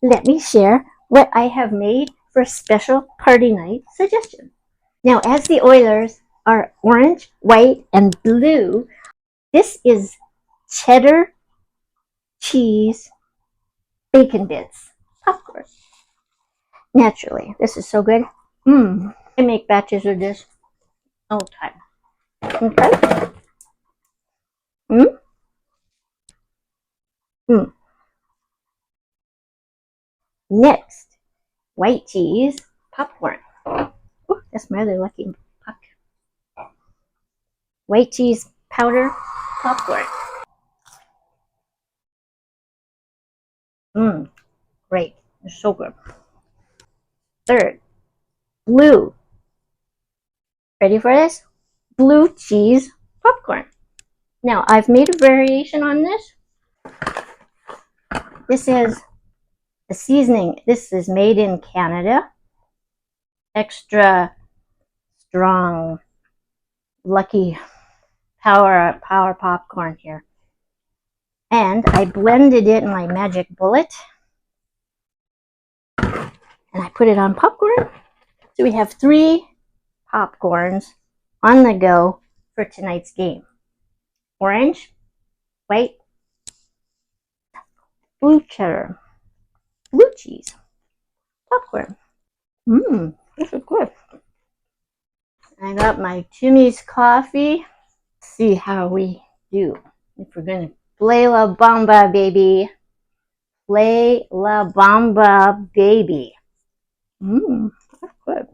let me share what I have made for special party night suggestion. Now, as the Oilers are orange, white, and blue, this is cheddar cheese bacon bits popcorn. Naturally, this is so good. I make batches of this all the time. Okay. Mm. Mm. Next, white cheese popcorn. Ooh, that's my other lucky puck. White cheese powder popcorn. Great. It's so good. Third, blue. Ready for this? Blue cheese popcorn. Now, I've made a variation on this. This is the seasoning. This is made in Canada. Extra strong, lucky power popcorn here. And I blended it in my magic bullet. And I put it on popcorn. So we have 3 popcorns on the go for tonight's game. Orange, white, blue cheddar, blue cheese, popcorn. This is good. I got my Timmies Coffee. See how we do. If we're gonna play La Bamba, baby. Play La Bamba, baby. That's good.